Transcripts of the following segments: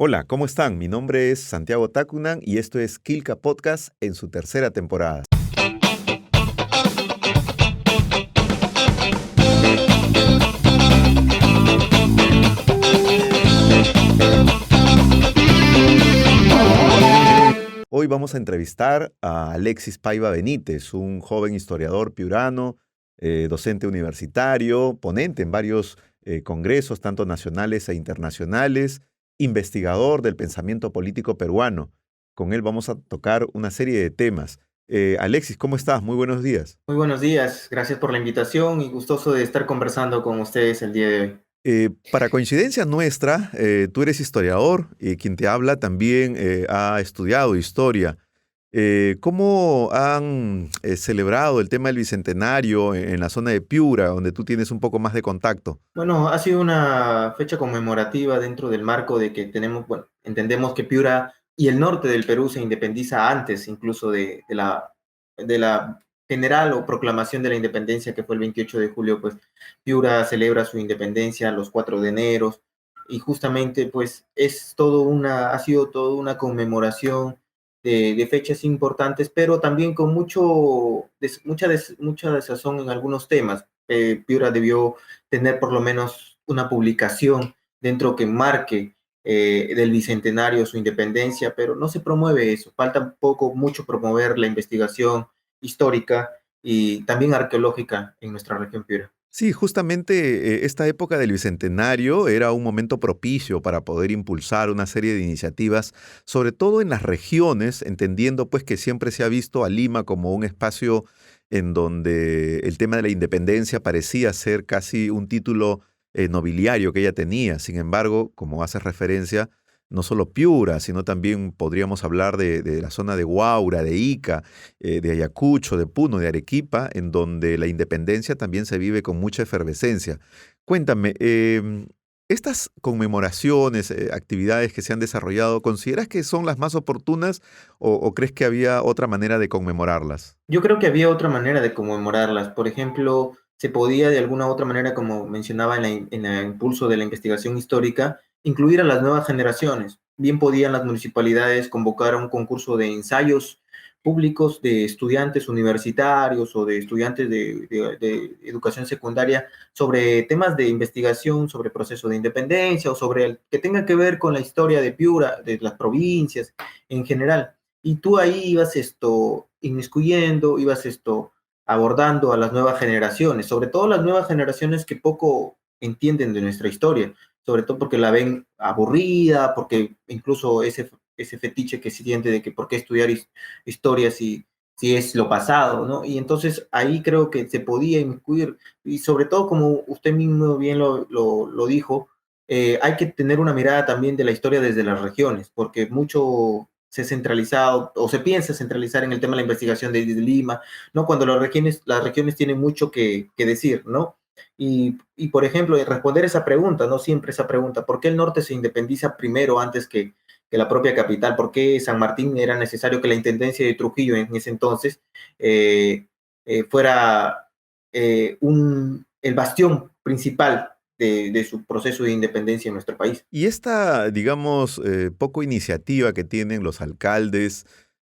Hola, ¿cómo están? Mi nombre es Santiago Tacunan y esto es Quilca Podcast en su tercera temporada. Hoy vamos a entrevistar a Alexis Paiva Benítez, un joven historiador piurano, docente universitario, ponente en varios congresos, tanto nacionales e internacionales, investigador del pensamiento político peruano. Con él vamos a tocar una serie de temas. Alexis, ¿cómo estás? Muy buenos días. Muy buenos días, gracias por la invitación y gustoso de estar conversando con ustedes el día de hoy. Para coincidencia nuestra, tú eres historiador y quien te habla también ha estudiado historia. ¿Cómo han celebrado el tema del Bicentenario en la zona de Piura, donde tú tienes un poco más de contacto? Bueno, ha sido una fecha conmemorativa dentro del marco de que tenemos, bueno, entendemos que Piura y el norte del Perú se independiza antes incluso de la general o proclamación de la independencia que fue el 28 de julio, pues Piura celebra su independencia los 4 de enero y justamente pues ha sido toda una conmemoración de fechas importantes, pero también con mucha desazón en algunos temas. Piura debió tener por lo menos una publicación dentro que marque del bicentenario su independencia, pero no se promueve eso. Falta mucho promover la investigación histórica y también arqueológica en nuestra región Piura. Sí, justamente esta época del Bicentenario era un momento propicio para poder impulsar una serie de iniciativas, sobre todo en las regiones, entendiendo pues que siempre se ha visto a Lima como un espacio en donde el tema de la independencia parecía ser casi un título nobiliario que ella tenía. Sin embargo, como haces referencia, no solo Piura, sino también podríamos hablar de la zona de Huaura, de Ica, de Ayacucho, de Puno, de Arequipa, en donde la independencia también se vive con mucha efervescencia. Cuéntame, estas conmemoraciones, actividades que se han desarrollado, ¿consideras que son las más oportunas o crees que había otra manera de conmemorarlas? Yo creo que había otra manera de conmemorarlas. Por ejemplo, se podía de alguna otra manera, como mencionaba en el impulso de la investigación histórica, incluir a las nuevas generaciones. Bien podían las municipalidades convocar a un concurso de ensayos públicos de estudiantes universitarios o de estudiantes de educación secundaria sobre temas de investigación, sobre el proceso de independencia o sobre el que tenga que ver con la historia de Piura, de las provincias en general. Y tú ahí ibas inmiscuyendo, ibas abordando a las nuevas generaciones, sobre todo las nuevas generaciones que poco entienden de nuestra historia, sobre todo porque la ven aburrida, porque incluso ese fetiche que se siente de que por qué estudiar historia si es lo pasado, ¿no? Y entonces ahí creo que se podía inmiscuir, y sobre todo como usted mismo bien lo dijo, hay que tener una mirada también de la historia desde las regiones, porque mucho se ha centralizado o se piensa centralizar en el tema de la investigación de Lima, ¿no? Cuando las regiones tienen mucho que decir, ¿no? Por ejemplo, responder esa pregunta, ¿no? Siempre esa pregunta, ¿por qué el norte se independiza primero antes que la propia capital? ¿Por qué San Martín era necesario que la intendencia de Trujillo en ese entonces fuera el bastión principal de su proceso de independencia en nuestro país? Y esta, digamos, poco iniciativa que tienen los alcaldes,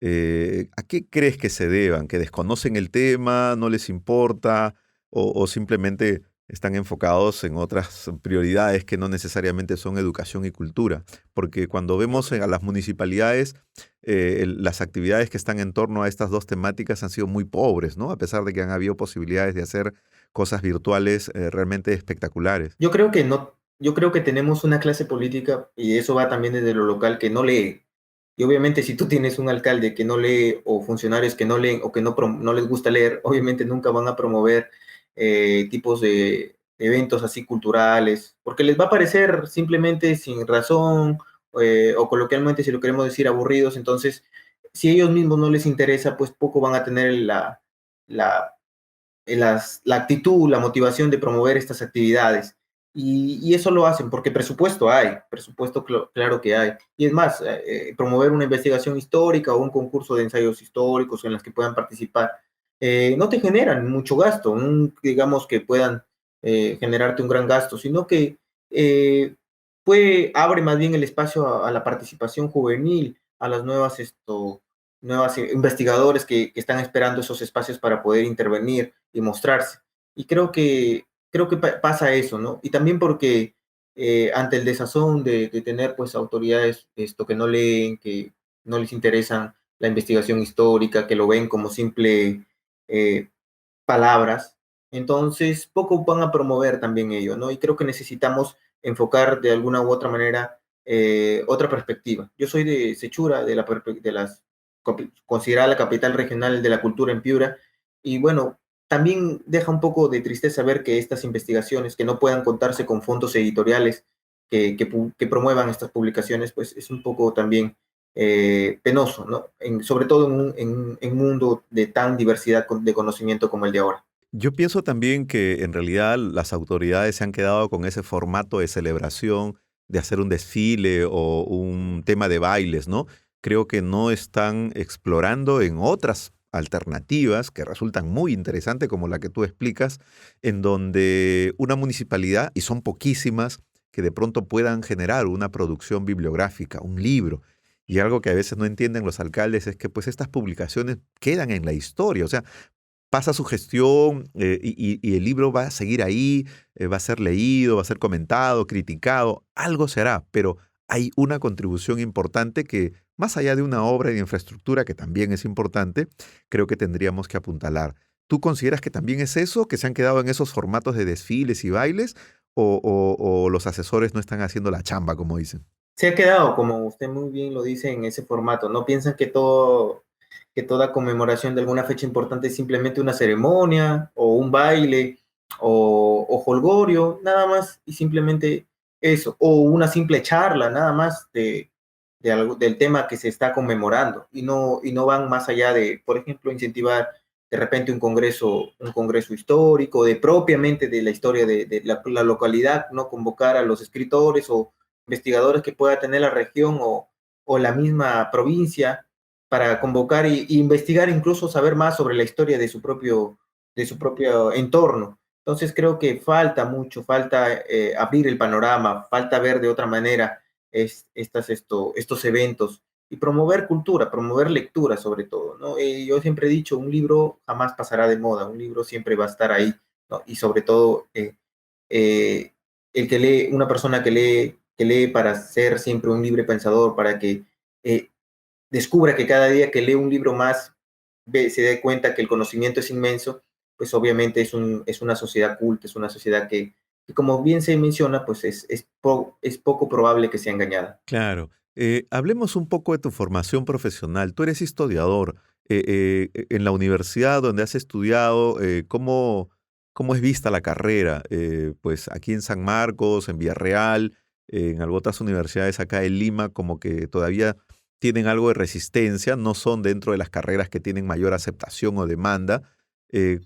¿a qué crees que se deban? ¿Que desconocen el tema, no les importa o simplemente están enfocados en otras prioridades que no necesariamente son educación y cultura? Porque cuando vemos a las municipalidades, las actividades que están en torno a estas dos temáticas han sido muy pobres, ¿no? A pesar de que han habido posibilidades de hacer cosas virtuales realmente espectaculares. Yo creo que no, yo creo que tenemos una clase política, y eso va también desde lo local, que no lee. Y obviamente si tú tienes un alcalde que no lee o funcionarios que no leen o que no les gusta leer, obviamente nunca van a promover tipos de eventos así culturales, porque les va a parecer simplemente sin razón o coloquialmente, si lo queremos decir, aburridos. Entonces, si a ellos mismos no les interesa, pues poco van a tener la la actitud, la motivación de promover estas actividades. Y eso lo hacen porque presupuesto hay, presupuesto claro que hay. Y es más, promover una investigación histórica o un concurso de ensayos históricos en los que puedan participar, no te generan mucho gasto, digamos que puedan generarte un gran gasto, sino que abre más bien el espacio a la participación juvenil, a las nuevas investigadores que están esperando esos espacios para poder intervenir y mostrarse. Y creo que pasa eso, ¿no? Y también porque ante el desazón de tener pues autoridades que no leen, que no les interesan la investigación histórica, que lo ven como simple eh, palabras, entonces poco van a promover también ello, ¿no? Y creo que necesitamos enfocar de alguna u otra manera otra perspectiva. Yo soy de Sechura, considerada la capital regional de la cultura en Piura, y bueno, también deja un poco de tristeza ver que estas investigaciones, que no puedan contarse con fondos editoriales que promuevan estas publicaciones, pues es un poco también penoso, ¿no? Sobre todo en un mundo de tan diversidad de conocimiento como el de ahora. Yo pienso también que en realidad las autoridades se han quedado con ese formato de celebración, de hacer un desfile o un tema de bailes, ¿no? Creo que no están explorando en otras alternativas que resultan muy interesantes, como la que tú explicas, en donde una municipalidad, y son poquísimas, que de pronto puedan generar una producción bibliográfica, un libro. Y algo que a veces no entienden los alcaldes es que pues estas publicaciones quedan en la historia. O sea, pasa su gestión y el libro va a seguir ahí, va a ser leído, va a ser comentado, criticado, algo será, pero hay una contribución importante que, más allá de una obra de infraestructura, que también es importante, creo que tendríamos que apuntalar. ¿Tú consideras que también es eso, que se han quedado en esos formatos de desfiles y bailes, o los asesores no están haciendo la chamba, como dicen? Se ha quedado, como usted muy bien lo dice, en ese formato. No piensan que toda conmemoración de alguna fecha importante es simplemente una ceremonia o un baile o jolgorio, nada más, y simplemente eso, o una simple charla, nada más del tema que se está conmemorando, y no van más allá de, por ejemplo, incentivar de repente un congreso histórico, de propiamente de la historia de la localidad, no convocar a los escritores o investigadores que pueda tener la región o la misma provincia para convocar y investigar, incluso saber más sobre la historia de su propio entorno. Entonces creo que falta mucho, falta abrir el panorama, falta ver de otra manera estos eventos y promover cultura, promover lectura sobre todo, ¿no? Yo siempre he dicho, un libro jamás pasará de moda, un libro siempre va a estar ahí, ¿no? Y sobre todo eh, el que lee, una persona que lee para ser siempre un libre pensador, para que eh, descubra que cada día que lee un libro más se dé cuenta que el conocimiento es inmenso, pues obviamente es una sociedad culta, es una sociedad que como bien se menciona, pues es poco probable que sea engañada. Claro. Hablemos un poco de tu formación profesional. Tú eres historiador. En la universidad donde has estudiado, ¿cómo es vista la carrera? Pues aquí en San Marcos, en Villarreal, en algunas otras universidades acá en Lima, como que todavía tienen algo de resistencia, no son dentro de las carreras que tienen mayor aceptación o demanda.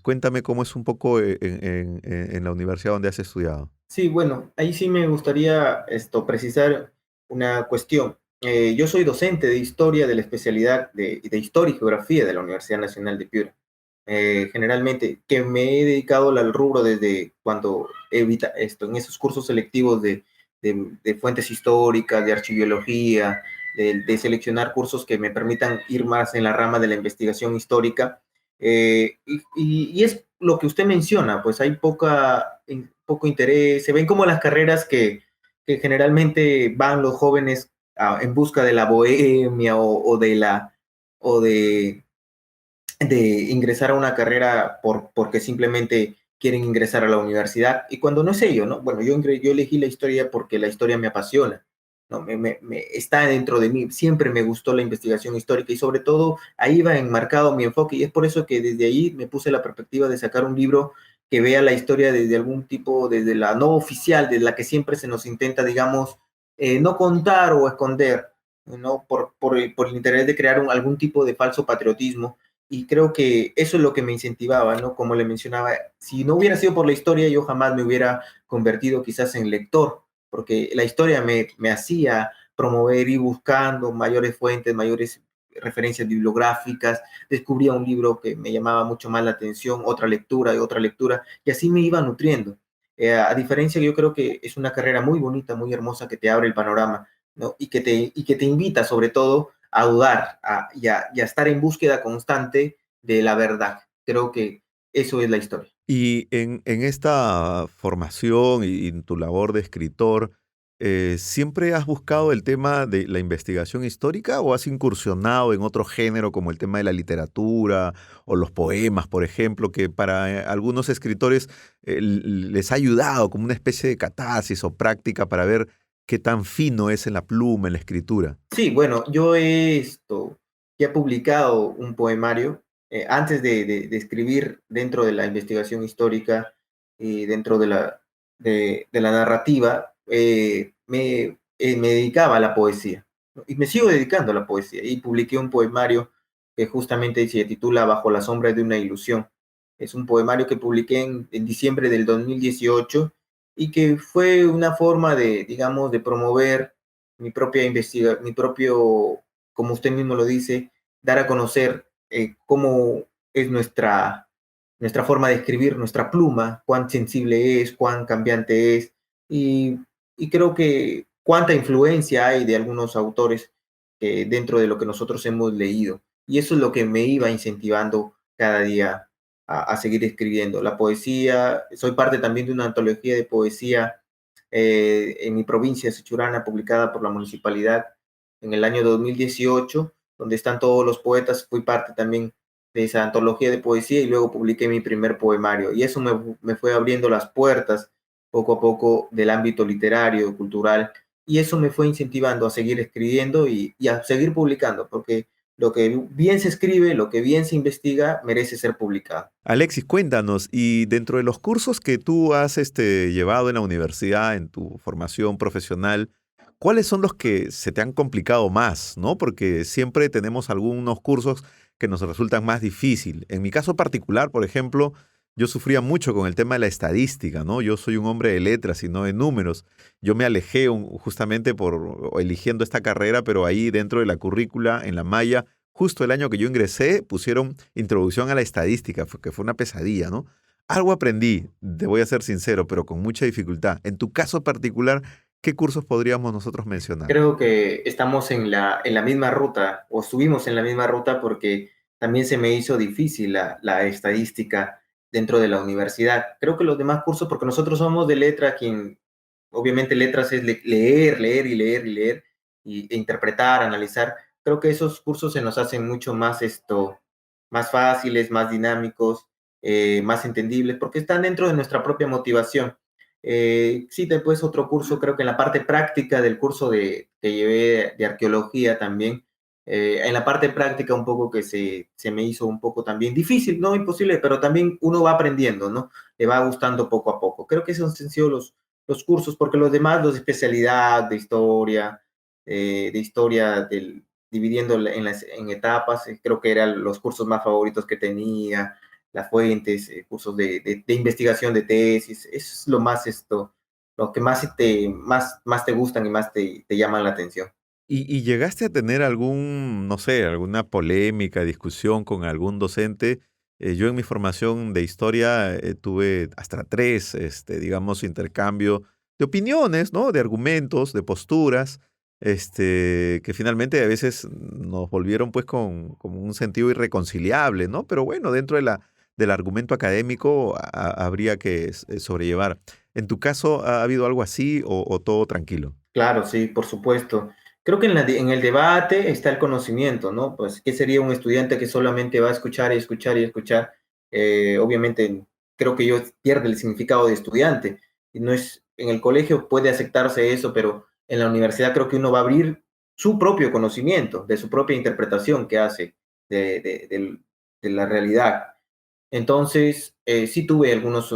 Cuéntame cómo es un poco en la universidad donde has estudiado. Sí, bueno, ahí sí me gustaría precisar una cuestión. Yo soy docente de historia de la especialidad de Historia y Geografía de la Universidad Nacional de Piura. Generalmente, que me he dedicado al rubro desde cuando en esos cursos selectivos de fuentes históricas, de archiviología, de seleccionar cursos que me permitan ir más en la rama de la investigación histórica. Y es lo que usted menciona, pues hay poco interés, se ven como las carreras que generalmente van los jóvenes en busca de la bohemia o de ingresar a una carrera porque simplemente quieren ingresar a la universidad, y cuando no es ello, ¿no? Bueno, yo elegí la historia porque la historia me apasiona, ¿no? Está dentro de mí, siempre me gustó la investigación histórica y sobre todo ahí va enmarcado mi enfoque, y es por eso que desde ahí me puse la perspectiva de sacar un libro que vea la historia desde algún tipo, desde la no oficial, desde la que siempre se nos intenta, digamos, no contar o esconder, ¿no? Por el interés de crear algún tipo de falso patriotismo, y creo que eso es lo que me incentivaba, ¿no? Como le mencionaba, si no hubiera sido por la historia, yo jamás me hubiera convertido quizás en lector, porque la historia me hacía promover y buscando mayores fuentes, mayores referencias bibliográficas, descubría un libro que me llamaba mucho más la atención, otra lectura y otra lectura, y así me iba nutriendo. A diferencia, yo creo que es una carrera muy bonita, muy hermosa, que te abre el panorama, ¿no? Y que te invita sobre todo a dudar y a estar en búsqueda constante de la verdad. Creo que eso es la historia. Y en esta formación y en tu labor de escritor, ¿siempre has buscado el tema de la investigación histórica o has incursionado en otro género como el tema de la literatura o los poemas, por ejemplo, que para algunos escritores les ha ayudado como una especie de catarsis o práctica para ver qué tan fino es en la pluma, en la escritura? Sí, bueno, yo ya he publicado un poemario antes de escribir dentro de la investigación histórica y dentro de la narrativa, me dedicaba a la poesía, ¿no? Y me sigo dedicando a la poesía y publiqué un poemario que justamente se titula Bajo la sombra de una ilusión. Es un poemario que publiqué en diciembre del 2018 y que fue una forma de, digamos, de promover mi propio, como usted mismo lo dice, dar a conocer cómo es nuestra forma de escribir, nuestra pluma, cuán sensible es, cuán cambiante es, y, y creo que cuánta influencia hay de algunos autores dentro de lo que nosotros hemos leído. Y eso es lo que me iba incentivando cada día a seguir escribiendo. La poesía, soy parte también de una antología de poesía en mi provincia, Sechurana, publicada por la municipalidad en el año 2018, donde están todos los poetas. Fui parte también de esa antología de poesía y luego publiqué mi primer poemario. Y eso me fue abriendo las puertas poco a poco del ámbito literario, cultural, y eso me fue incentivando a seguir escribiendo y a seguir publicando, porque lo que bien se escribe, lo que bien se investiga, merece ser publicado. Alexis, cuéntanos, y dentro de los cursos que tú has llevado en la universidad, en tu formación profesional, ¿cuáles son los que se te han complicado más, ¿no? Porque siempre tenemos algunos cursos que nos resultan más difícil. En mi caso particular, por ejemplo, yo sufría mucho con el tema de la estadística, ¿no? Yo soy un hombre de letras y no de números. Yo me alejé justamente por eligiendo esta carrera, pero ahí dentro de la currícula, en la malla, justo el año que yo ingresé, pusieron introducción a la estadística, que fue una pesadilla, ¿no? Algo aprendí, te voy a ser sincero, pero con mucha dificultad. En tu caso particular, ¿qué cursos podríamos nosotros mencionar? Creo que estamos en la misma ruta, o estuvimos en la misma ruta, porque también se me hizo difícil la estadística dentro de la universidad. Creo que los demás cursos, porque nosotros somos de letra, quien obviamente letras es leer, leer y leer y leer, e interpretar, analizar. Creo que esos cursos se nos hacen mucho más más fáciles, más dinámicos, más entendibles, porque están dentro de nuestra propia motivación. Sí, después otro curso, creo que en la parte práctica del curso que llevé de arqueología también, en la parte práctica un poco que se me hizo un poco también difícil, no imposible, pero también uno va aprendiendo, ¿no? Le va gustando poco a poco. Creo que esos han sido los cursos, porque los demás, los de especialidad, dividiendo en etapas, creo que eran los cursos más favoritos que tenía, las fuentes, cursos de investigación de tesis. Eso es lo que más te gustan y más te llaman la atención. ¿Y llegaste a tener algún, no sé, alguna polémica, discusión con algún docente? Yo en mi formación de historia tuve hasta tres, digamos, intercambio de opiniones, ¿no? De argumentos, de posturas, que finalmente a veces nos volvieron pues con un sentido irreconciliable, ¿no? Pero bueno, dentro del argumento académico habría que sobrellevar. ¿En tu caso ha habido algo así o todo tranquilo? Claro, sí, por supuesto. Creo que en el debate está el conocimiento, ¿no? Pues, ¿qué sería un estudiante que solamente va a escuchar y escuchar y escuchar? Obviamente, creo que yo pierde el significado de estudiante. Y no es, en el colegio puede aceptarse eso, pero en la universidad creo que uno va a abrir su propio conocimiento, de su propia interpretación que hace de la realidad. Entonces, sí tuve algunos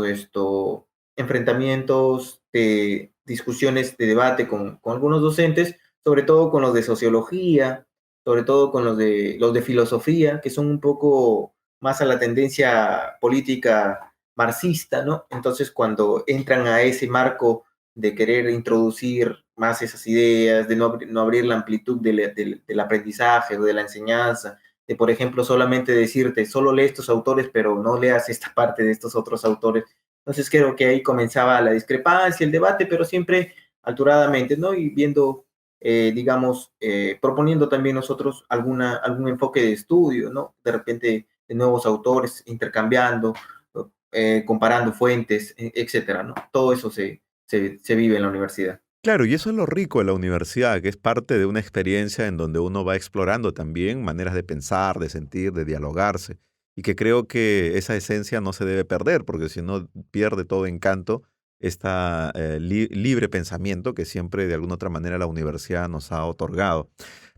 enfrentamientos, de discusiones, de debate con algunos docentes, sobre todo con los de sociología, sobre todo con los de filosofía, que son un poco más a la tendencia política marxista, ¿no? Entonces, cuando entran a ese marco de querer introducir más esas ideas, de no abrir la amplitud del aprendizaje o de la enseñanza, de, por ejemplo, solamente decirte, solo lee estos autores, pero no leas esta parte de estos otros autores, Entonces creo que ahí comenzaba la discrepancia, el debate, pero siempre alturadamente, ¿no? Y viendo, digamos, proponiendo también nosotros algún enfoque de estudio, ¿no? De repente de nuevos autores, intercambiando, comparando fuentes, etcétera, ¿no? Todo eso se vive en la universidad. Claro, y eso es lo rico de la universidad, que es parte de una experiencia en donde uno va explorando también maneras de pensar, de sentir, de dialogarse, y que creo que esa esencia no se debe perder, porque si no pierde todo encanto esta libre pensamiento que siempre de alguna otra manera la universidad nos ha otorgado.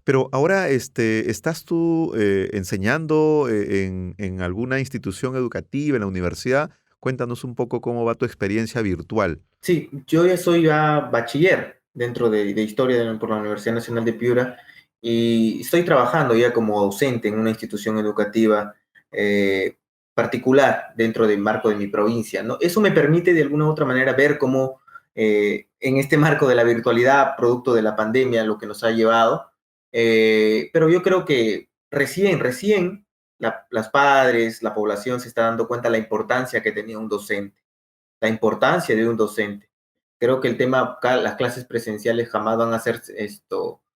Pero ahora, ¿estás tú enseñando en alguna institución educativa, en la universidad? Cuéntanos un poco cómo va tu experiencia virtual. Sí, yo ya soy bachiller dentro de historia por la Universidad Nacional de Piura y estoy trabajando ya como docente en una institución educativa eh, particular dentro del marco de mi provincia, ¿no? Eso me permite de alguna u otra manera ver cómo en este marco de la virtualidad, producto de la pandemia, lo que nos ha llevado, pero yo creo que recién las padres, la población se está dando cuenta de la importancia que tenía un docente, la importancia de un docente. Creo que el tema, las clases presenciales jamás van a ser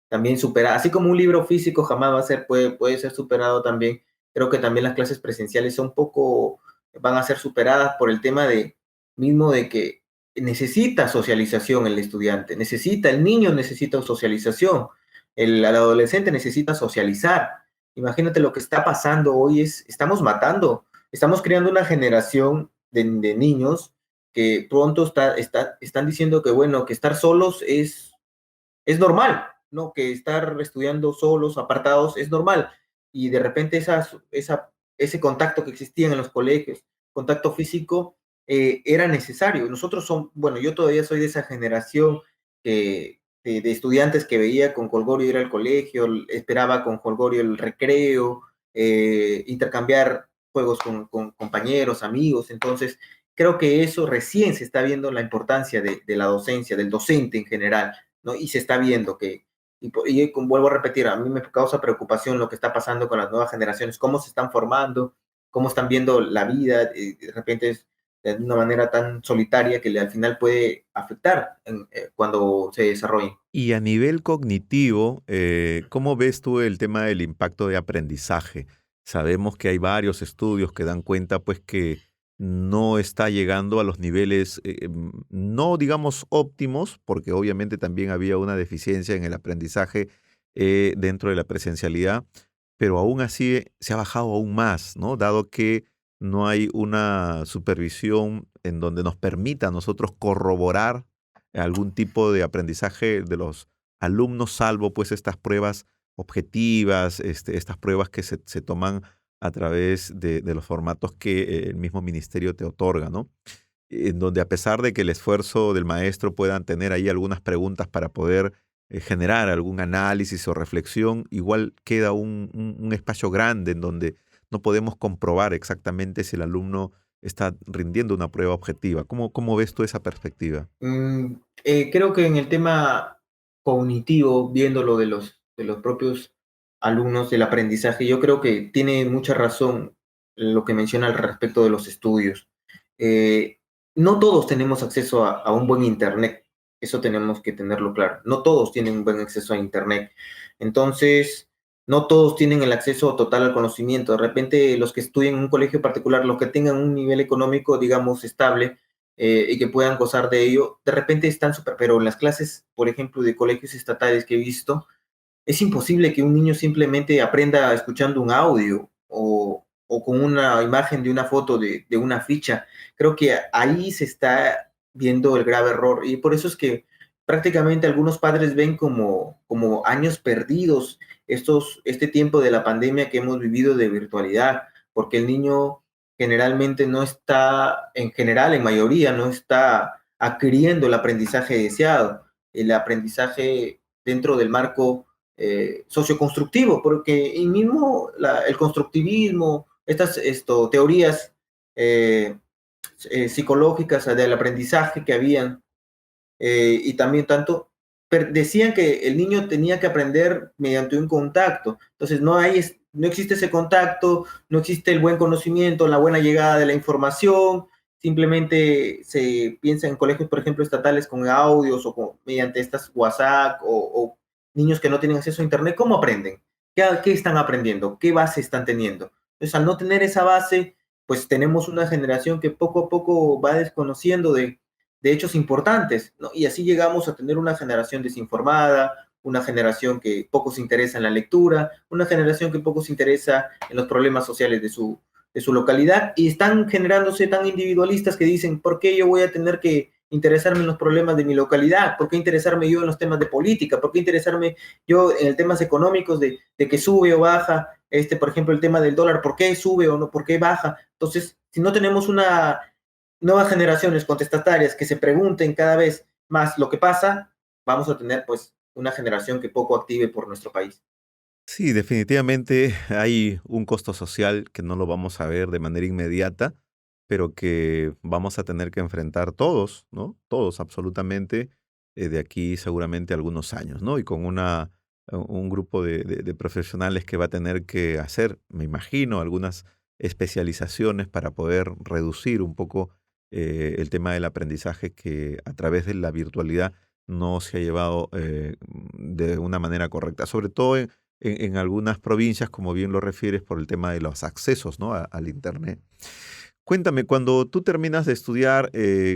también superadas, así como un libro físico jamás va a ser, puede ser superado también. Creo que también las clases presenciales son poco, van a ser superadas por el tema de mismo de que necesita socialización el estudiante, el niño necesita socialización, el adolescente necesita socializar. Imagínate lo que está pasando hoy estamos matando, estamos creando una generación de niños que pronto están diciendo que, bueno, que estar solos es normal, ¿no? Que estar estudiando solos, apartados, es normal. Y de repente ese contacto que existía en los colegios, contacto físico, era necesario. Bueno, yo todavía soy de esa generación de estudiantes que veía con Holgorio ir al colegio, esperaba con Holgorio el recreo, intercambiar juegos con compañeros, amigos. Entonces, creo que eso recién se está viendo la importancia de la docencia, del docente en general, ¿no? Y se está viendo vuelvo a repetir, a mí me causa preocupación lo que está pasando con las nuevas generaciones, cómo se están formando, cómo están viendo la vida, de repente es de una manera tan solitaria que al final puede afectar cuando se desarrollen. Y a nivel cognitivo, ¿cómo ves tú el tema del impacto de aprendizaje? Sabemos que hay varios estudios que dan cuenta, pues, que no está llegando a los niveles, no digamos óptimos, porque obviamente también había una deficiencia en el aprendizaje dentro de la presencialidad, pero aún así se ha bajado aún más, ¿no? Dado que no hay una supervisión en donde nos permita a nosotros corroborar algún tipo de aprendizaje de los alumnos, salvo pues estas pruebas objetivas, estas pruebas que se toman a través de los formatos que el mismo ministerio te otorga, ¿no? En donde a pesar de que el esfuerzo del maestro puedan tener ahí algunas preguntas para poder generar algún análisis o reflexión, igual queda un espacio grande en donde no podemos comprobar exactamente si el alumno está rindiendo una prueba objetiva. ¿Cómo ves tú esa perspectiva? Creo que en el tema cognitivo, viéndolo de los propios alumnos del aprendizaje, yo creo que tiene mucha razón lo que menciona al respecto de los estudios. Eh, no todos tenemos acceso a un buen Internet, eso tenemos que tenerlo claro. No todos tienen un buen acceso a Internet. Entonces, no todos tienen el acceso total al conocimiento. De repente, los que estudian en un colegio particular, los que tengan un nivel económico, digamos, estable, y que puedan gozar de ello, de repente están súper, pero en las clases, por ejemplo, de colegios estatales que he visto, es imposible que un niño simplemente aprenda escuchando un audio o con una imagen de una foto de una ficha. Creo que ahí se está viendo el grave error y por eso es que prácticamente algunos padres ven como años perdidos este tiempo de la pandemia que hemos vivido de virtualidad, porque el niño generalmente no está, en general, en mayoría, no está adquiriendo el aprendizaje deseado, el aprendizaje dentro del marco socioconstructivo, porque y mismo el constructivismo, teorías eh, psicológicas del aprendizaje que habían, y también tanto, decían que el niño tenía que aprender mediante un contacto, entonces no existe ese contacto, no existe el buen conocimiento, la buena llegada de la información, simplemente se piensa en colegios, por ejemplo, estatales con audios mediante estas WhatsApp o niños que no tienen acceso a Internet, ¿cómo aprenden? ¿Qué están aprendiendo? ¿Qué base están teniendo? Entonces, al no tener esa base, pues tenemos una generación que poco a poco va desconociendo de hechos importantes, ¿no? Y así llegamos a tener una generación desinformada, una generación que poco se interesa en la lectura, una generación que poco se interesa en los problemas sociales de su localidad, y están generándose tan individualistas que dicen, ¿por qué yo voy a tener que interesarme en los problemas de mi localidad? ¿Por qué interesarme yo en los temas de política? ¿Por qué interesarme yo en temas económicos de que sube o baja? Por ejemplo, el tema del dólar, ¿por qué sube o no? ¿Por qué baja? Entonces, si no tenemos una nuevas generaciones contestatarias que se pregunten cada vez más lo que pasa, vamos a tener pues una generación que poco active por nuestro país. Sí, definitivamente hay un costo social que no lo vamos a ver de manera inmediata, pero que vamos a tener que enfrentar todos, ¿no? Todos, absolutamente, de aquí seguramente a algunos años, ¿no? Y con un grupo de profesionales que va a tener que hacer, me imagino, algunas especializaciones para poder reducir un poco el tema del aprendizaje que a través de la virtualidad no se ha llevado de una manera correcta, sobre todo en algunas provincias, como bien lo refieres, por el tema de los accesos, ¿no? Al Internet. Cuéntame, cuando tú terminas de estudiar,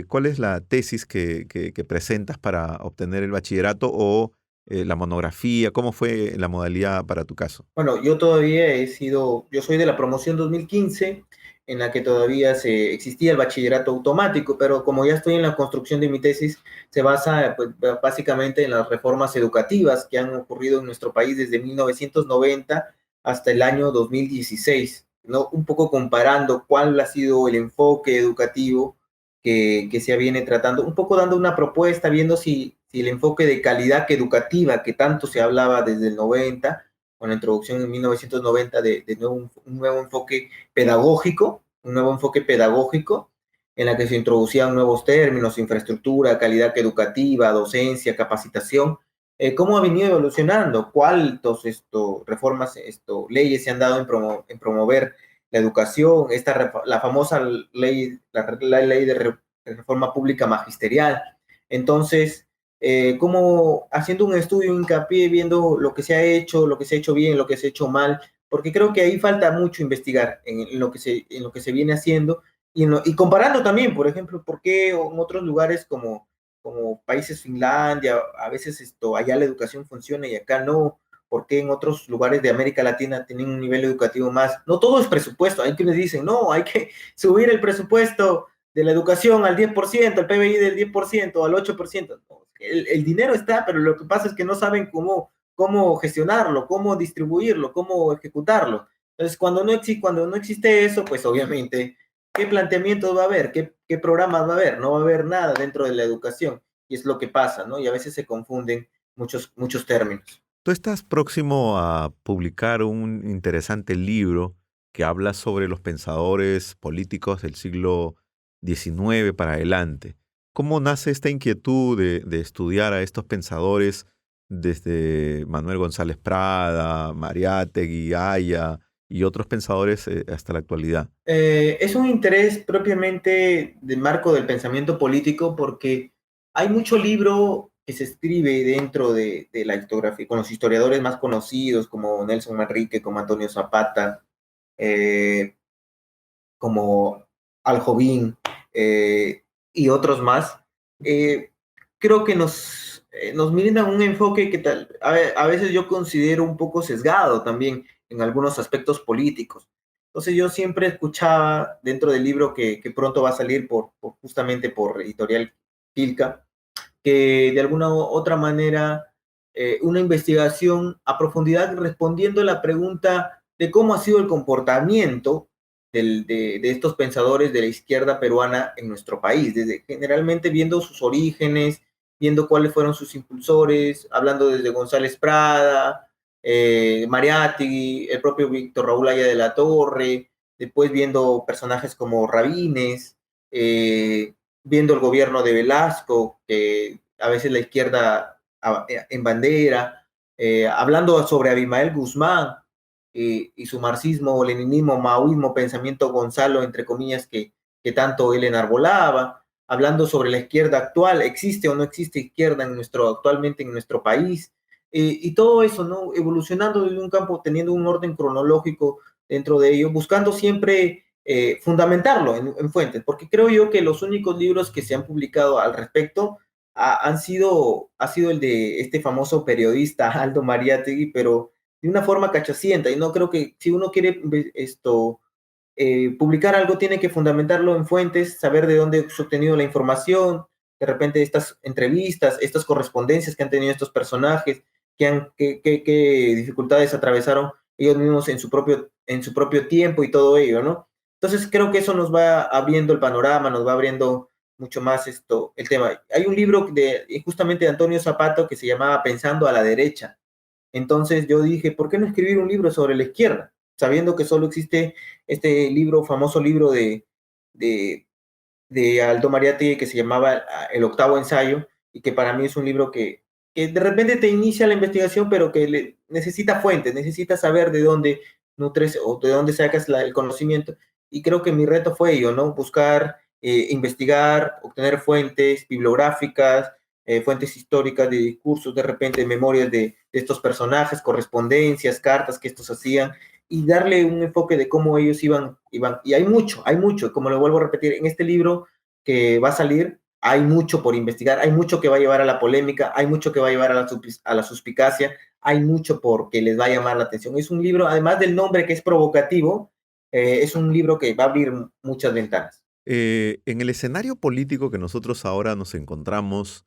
¿cuál es la tesis que presentas para obtener el bachillerato o la monografía? ¿Cómo fue la modalidad para tu caso? Bueno, yo soy de la promoción 2015, en la que todavía existía el bachillerato automático, pero como ya estoy en la construcción de mi tesis, se basa pues, básicamente en las reformas educativas que han ocurrido en nuestro país desde 1990 hasta el año 2016, ¿no? Un poco comparando cuál ha sido el enfoque educativo que se viene tratando, un poco dando una propuesta, viendo si el enfoque de calidad educativa que tanto se hablaba desde el 90, con la introducción en 1990 de nuevo, un nuevo enfoque pedagógico, en la que se introducían nuevos términos, infraestructura, calidad educativa, docencia, capacitación. ¿Cómo ha venido evolucionando? ¿Cuántas reformas, leyes se han dado en promover la educación? La famosa ley, la ley de reforma pública magisterial. Entonces, como haciendo un estudio, hincapié, viendo lo que se ha hecho, lo que se ha hecho bien, lo que se ha hecho mal, porque creo que ahí falta mucho investigar en lo que se viene haciendo y comparando también, por ejemplo, por qué en otros lugares como países Finlandia, a veces allá la educación funciona y acá no, por qué en otros lugares de América Latina tienen un nivel educativo más. No todo es presupuesto, hay quienes dicen, no, hay que subir el presupuesto de la educación al 10%, el PBI del 10%, al 8%. No, el dinero está, pero lo que pasa es que no saben cómo gestionarlo, cómo distribuirlo, cómo ejecutarlo. Entonces, cuando no existe eso, pues obviamente, ¿qué planteamientos va a haber? ¿Qué programas va a haber? No va a haber nada dentro de la educación. Y es lo que pasa, ¿no? Y a veces se confunden muchos términos. Tú estás próximo a publicar un interesante libro que habla sobre los pensadores políticos del siglo XIX para adelante. ¿Cómo nace esta inquietud de estudiar a estos pensadores desde Manuel González Prada, Mariátegui, Haya y otros pensadores hasta la actualidad? Es un interés propiamente de marco del pensamiento político porque hay mucho libro que se escribe dentro de la historiografía, con los historiadores más conocidos como Nelson Manrique, como Antonio Zapata, eh, como Aljovín y otros más. Eh, Creo que nos brindan un enfoque que a veces yo considero un poco sesgado también en algunos aspectos políticos. Entonces yo siempre escuchaba dentro del libro que pronto va a salir justamente por Editorial Quilca, que de alguna u otra manera una investigación a profundidad respondiendo a la pregunta de cómo ha sido el comportamiento de estos pensadores de la izquierda peruana en nuestro país, desde generalmente viendo sus orígenes, viendo cuáles fueron sus impulsores, hablando desde González Prada, Mariátegui, el propio Víctor Raúl Haya de la Torre, después viendo personajes como Rabines, viendo el gobierno de Velasco, que a veces la izquierda en bandera, hablando sobre Abimael Guzmán y su marxismo, leninismo, maoísmo, pensamiento Gonzalo, entre comillas, que tanto él enarbolaba, hablando sobre la izquierda actual, existe o no existe izquierda actualmente en nuestro país, y todo eso, ¿no? Evolucionando desde un campo, teniendo un orden cronológico dentro de ello, buscando siempre fundamentarlo en fuentes, porque creo yo que los únicos libros que se han publicado al respecto ha sido el de este famoso periodista Aldo Mariátegui, pero de una forma cachacienta, y no creo que si uno quiere publicar algo tiene que fundamentarlo en fuentes, saber de dónde se ha obtenido la información, de repente estas entrevistas, estas correspondencias que han tenido estos personajes, qué dificultades atravesaron ellos mismos en su propio tiempo y todo ello, ¿no? Entonces creo que eso nos va abriendo el panorama, nos va abriendo mucho más el tema. Hay un libro justamente de Antonio Zapato que se llamaba Pensando a la derecha. Entonces yo dije, ¿por qué no escribir un libro sobre la izquierda? Sabiendo que solo existe este libro, famoso libro de, de Aldo Mariátegui que se llamaba El octavo ensayo, y que para mí es un libro que de repente te inicia la investigación, pero que necesita fuentes, necesita saber de dónde nutres o de dónde sacas el conocimiento. Y creo que mi reto fue ello, ¿no? Buscar, investigar, obtener fuentes bibliográficas, fuentes históricas de discursos, de repente memorias de estos personajes, correspondencias, cartas que estos hacían, y darle un enfoque de cómo ellos iban. Y hay mucho, como lo vuelvo a repetir, en este libro que va a salir, hay mucho por investigar, hay mucho que va a llevar a la polémica, hay mucho que va a llevar a la suspicacia, hay mucho porque les va a llamar la atención. Es un libro, además del nombre que es provocativo, es un libro que va a abrir muchas ventanas. En el escenario político que nosotros ahora nos encontramos,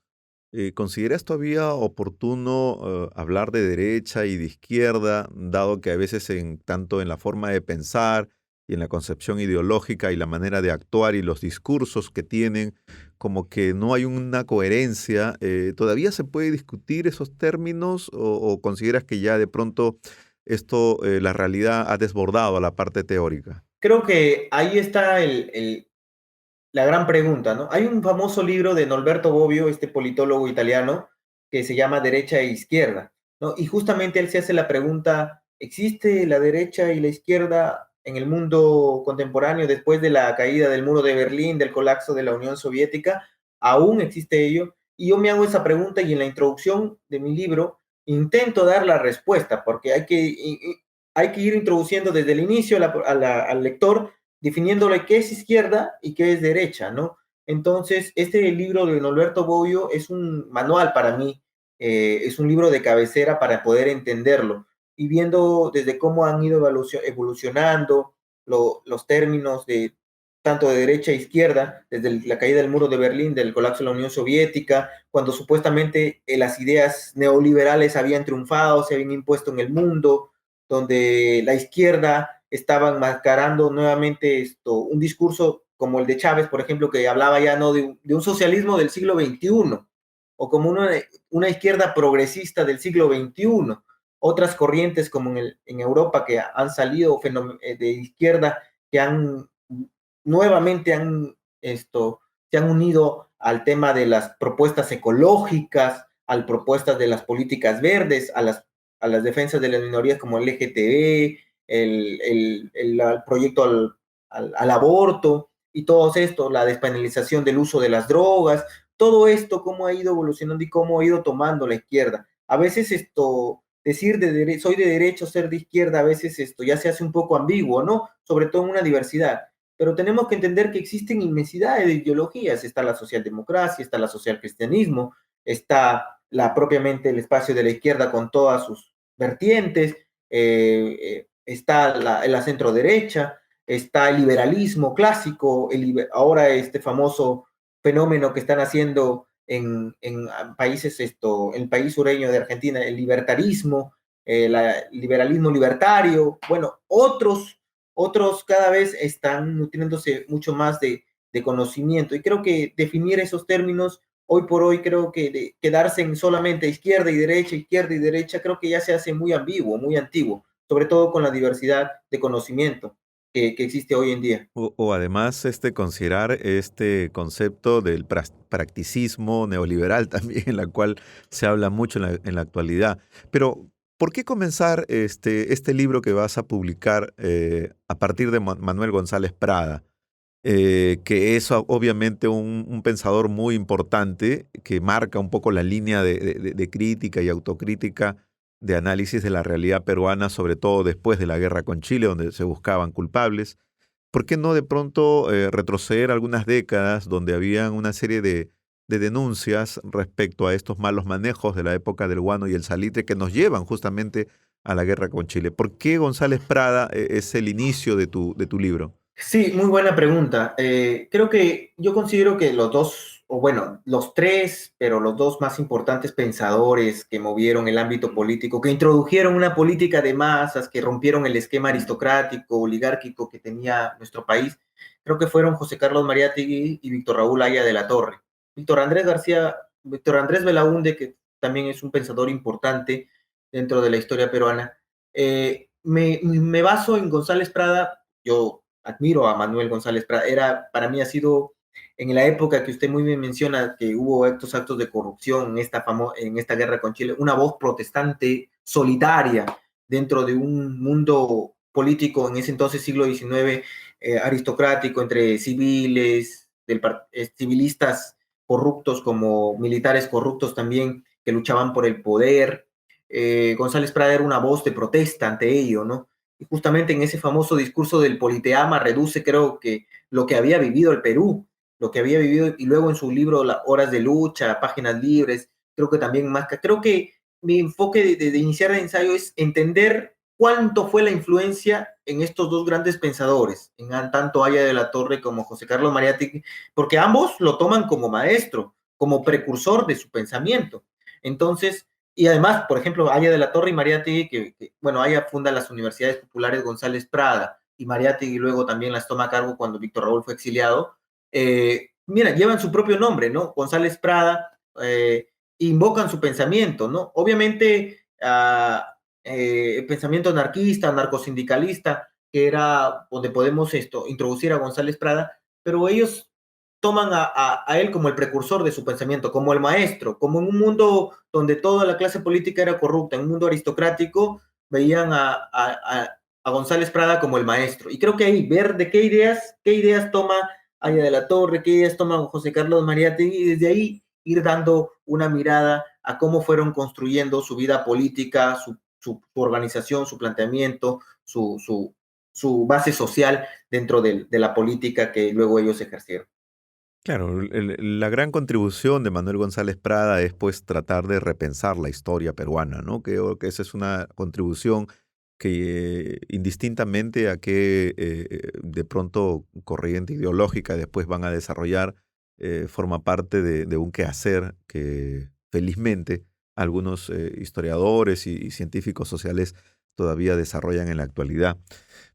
¿consideras todavía oportuno hablar de derecha y de izquierda, dado que a veces tanto en la forma de pensar y en la concepción ideológica y la manera de actuar y los discursos que tienen, como que no hay una coherencia? ¿Todavía se puede discutir esos términos o consideras que ya de pronto esto, la realidad ha desbordado a la parte teórica? Creo que ahí está la gran pregunta, ¿no? Hay un famoso libro de Norberto Bobbio, este politólogo italiano, que se llama Derecha e Izquierda, ¿no? Y justamente él se hace la pregunta, ¿existe la derecha y la izquierda en el mundo contemporáneo después de la caída del muro de Berlín, del colapso de la Unión Soviética? ¿Aún existe ello? Y yo me hago esa pregunta y en la introducción de mi libro intento dar la respuesta, porque hay que ir introduciendo desde el inicio al lector definiéndole qué es izquierda y qué es derecha, ¿no? Entonces, este libro de Norberto Bobbio es un manual para mí, es un libro de cabecera para poder entenderlo y viendo desde cómo han ido evolucionando los términos de tanto de derecha e izquierda, desde la caída del muro de Berlín, del colapso de la Unión Soviética, cuando supuestamente las ideas neoliberales habían triunfado, se habían impuesto en el mundo, donde la izquierda estaba enmascarando nuevamente un discurso como el de Chávez, por ejemplo, que hablaba ya no de un socialismo del siglo XXI, o como una izquierda progresista del siglo XXI. Otras corrientes como en Europa que han salido de izquierda, que han nuevamente se han unido al tema de las propuestas ecológicas, a propuestas de las políticas verdes, a las defensas de las minorías como el LGTB, el proyecto al aborto y todo esto, la despenalización del uso de las drogas, todo esto, cómo ha ido evolucionando y cómo ha ido tomando la izquierda. A veces decir soy de derecha o ser de izquierda, a veces esto ya se hace un poco ambiguo, ¿no? Sobre todo en una diversidad. Pero tenemos que entender que existen inmensidades de ideologías. Está la socialdemocracia, está la socialcristianismo, está propiamente el espacio de la izquierda con todas sus vertientes, está la centro derecha, está el liberalismo clásico, ahora este famoso fenómeno que están haciendo en países, en el país sureño de Argentina, el libertarismo, el liberalismo libertario, bueno, otros cada vez están nutriéndose mucho más de conocimiento. Y creo que definir esos términos hoy por hoy, creo que quedarse en solamente izquierda y derecha, creo que ya se hace muy ambiguo, muy antiguo, sobre todo con la diversidad de conocimiento que existe hoy en día. O además considerar este concepto del practicismo neoliberal también, en la cual se habla mucho en la actualidad. Pero, ¿por qué comenzar este libro que vas a publicar a partir de Manuel González Prada? que es obviamente un pensador muy importante que marca un poco la línea de crítica y autocrítica de análisis de la realidad peruana, sobre todo después de la guerra con Chile, donde se buscaban culpables. ¿Por qué no de pronto retroceder algunas décadas donde habían una serie de denuncias respecto a estos malos manejos de la época del guano y el salitre que nos llevan justamente a la guerra con Chile? ¿Por qué González Prada es el inicio de tu libro? Sí, muy buena pregunta. Creo que yo considero que los dos, o bueno, los tres, pero los dos más importantes pensadores que movieron el ámbito político, que introdujeron una política de masas, que rompieron el esquema aristocrático, oligárquico que tenía nuestro país, creo que fueron José Carlos Mariátegui y Víctor Raúl Haya de la Torre. Víctor Andrés García, Víctor Andrés Belaúnde, que también es un pensador importante dentro de la historia peruana. Me baso en González Prada. Yo admiro a Manuel González Prada. Para mí ha sido, en la época que usted muy bien menciona, que hubo estos actos de corrupción en esta guerra con Chile, una voz protestante solitaria dentro de un mundo político en ese entonces, siglo XIX, aristocrático, entre civiles, civilistas corruptos como militares corruptos también, que luchaban por el poder. González Prada era una voz de protesta ante ello, ¿no? Y justamente en ese famoso discurso del Politeama reduce, creo que, lo que había vivido el Perú, lo que había vivido, y luego en su libro Horas de Lucha, Páginas Libres, creo que también más, creo que mi enfoque de iniciar el ensayo es entender cuánto fue la influencia en estos dos grandes pensadores, en tanto Haya de la Torre como José Carlos Mariátegui, porque ambos lo toman como maestro, como precursor de su pensamiento. Entonces, y además, por ejemplo, Haya de la Torre y Mariátegui, bueno, Haya funda las Universidades Populares González Prada y Mariátegui luego también las toma a cargo cuando Víctor Raúl fue exiliado. Mira, llevan su propio nombre, ¿no? González Prada, invocan su pensamiento, ¿no? Obviamente, el pensamiento anarquista, anarcosindicalista, que era donde podemos introducir a González Prada, pero ellos toman a él como el precursor de su pensamiento, como el maestro, como en un mundo donde toda la clase política era corrupta, en un mundo aristocrático, veían a González Prada como el maestro. Y creo que ahí ver de qué ideas toma Haya de la Torre, qué ideas toma José Carlos Mariátegui, y desde ahí ir dando una mirada a cómo fueron construyendo su vida política, su organización, su planteamiento, su base social dentro de la política que luego ellos ejercieron. Claro, la gran contribución de Manuel González Prada es pues tratar de repensar la historia peruana, ¿no? Creo que esa es una contribución que indistintamente a qué de pronto corriente ideológica después van a desarrollar, forma parte de un quehacer que felizmente algunos historiadores y científicos sociales todavía desarrollan en la actualidad.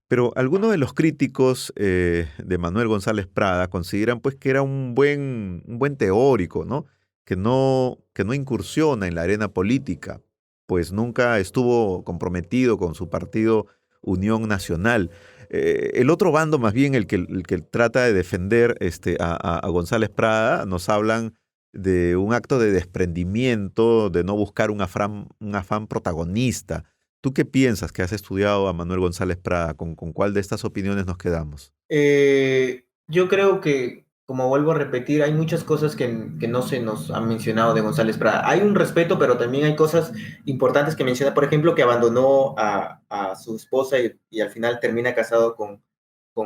Pero algunos de los críticos de Manuel González Prada consideran pues que era un buen teórico, ¿no? Que no incursiona en la arena política, pues nunca estuvo comprometido con su partido Unión Nacional. El otro bando, más bien el que trata de defender a González Prada, nos hablan de un acto de desprendimiento, de no buscar un afán protagonista. ¿Tú qué piensas que has estudiado a Manuel González Prada? Con cuál de estas opiniones nos quedamos? Yo creo que, como vuelvo a repetir, hay muchas cosas que no se nos han mencionado de González Prada. Hay un respeto, pero también hay cosas importantes que menciona. Por ejemplo, que abandonó a su esposa y al final termina casado con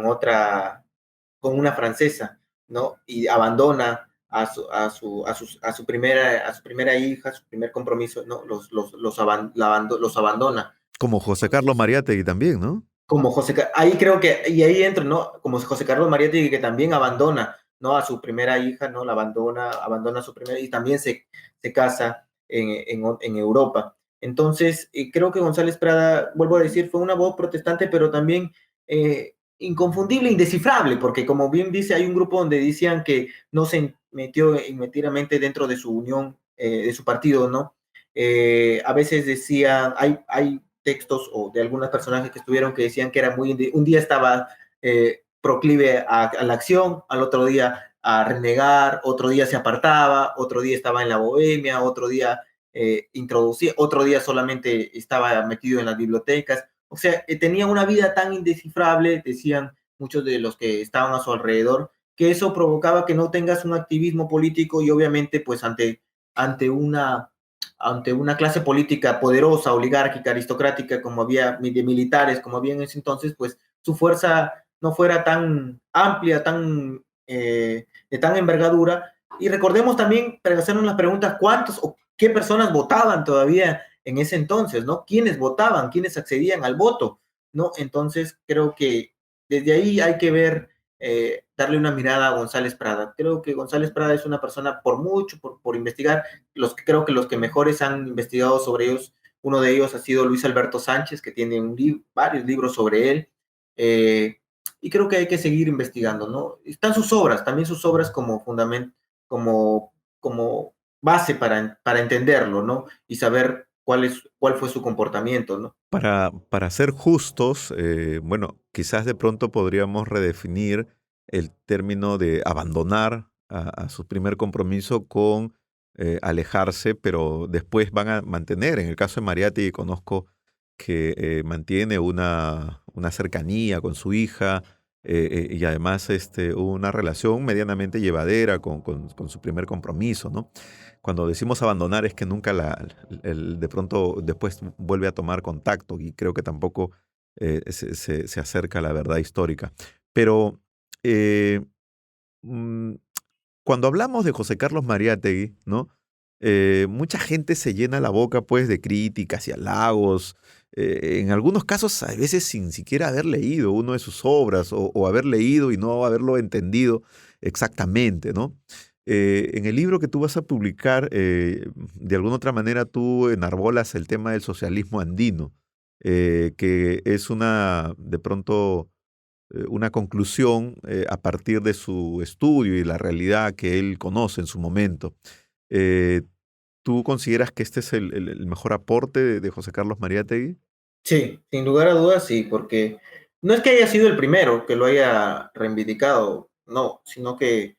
otra, con una francesa, ¿no? Y abandona a su primera hija, su primer compromiso, ¿no? Los abandona. Como José Carlos Mariátegui también, ¿no? Como ahí creo que, y ahí entra, ¿no? Como José Carlos Mariátegui, que también abandona, ¿no? A su primera hija, ¿no? La abandona a su primera, y también se casa en Europa. Entonces, creo que González Prada, vuelvo a decir, fue una voz protestante, pero también inconfundible, indescifrable, porque como bien dice, hay un grupo donde decían que no se metió inmediatamente dentro de su unión, de su partido, ¿no? A veces decían, hay textos o de algunos personajes que estuvieron que decían que era un día estaba proclive a la acción, al otro día a renegar, otro día se apartaba, otro día estaba en la bohemia, otro día introducía, otro día solamente estaba metido en las bibliotecas. O sea, tenía una vida tan indescifrable, decían, muchos de los que estaban a su alrededor, que eso provocaba que no tengas un activismo político y obviamente pues ante una, ante una clase política poderosa, oligárquica, aristocrática, como había de militares, como había en ese entonces, pues su fuerza no fuera tan amplia, de tan envergadura. Y recordemos también, para hacernos las preguntas, ¿cuántos o qué personas votaban todavía en ese entonces, ¿no? ¿Quiénes votaban? ¿Quiénes accedían al voto? ¿No? Entonces, creo que desde ahí hay que ver, darle una mirada a González Prada. Creo que González Prada es una persona por mucho, por investigar, creo que los que mejores han investigado sobre ellos, uno de ellos ha sido Luis Alberto Sánchez, que tiene varios libros sobre él, y creo que hay que seguir investigando, ¿no? Están sus obras, también sus obras como fundamento, como base para entenderlo, ¿no? Y saber cuál fue su comportamiento, ¿no? Para ser justos, bueno, quizás de pronto podríamos redefinir el término de abandonar a su primer compromiso con alejarse, pero después van a mantener. En el caso de Mariátegui conozco que mantiene una cercanía con su hija, y además una relación medianamente llevadera con su primer compromiso, ¿no? Cuando decimos abandonar es que nunca de pronto después vuelve a tomar contacto y creo que tampoco se acerca a la verdad histórica. Pero eh, mm, cuando hablamos de José Carlos Mariátegui, ¿no? Mucha gente se llena la boca pues de críticas y halagos, en algunos casos a veces sin siquiera haber leído una de sus obras o haber leído y no haberlo entendido exactamente, ¿no? En el libro que tú vas a publicar, de alguna otra manera tú enarbolas el tema del socialismo andino, que es de pronto, una conclusión a partir de su estudio y la realidad que él conoce en su momento. Eh, ¿Tú consideras que este es el mejor aporte de José Carlos Mariátegui? Sí, sin lugar a dudas, sí, porque no es que haya sido el primero que lo haya reivindicado, no, sino que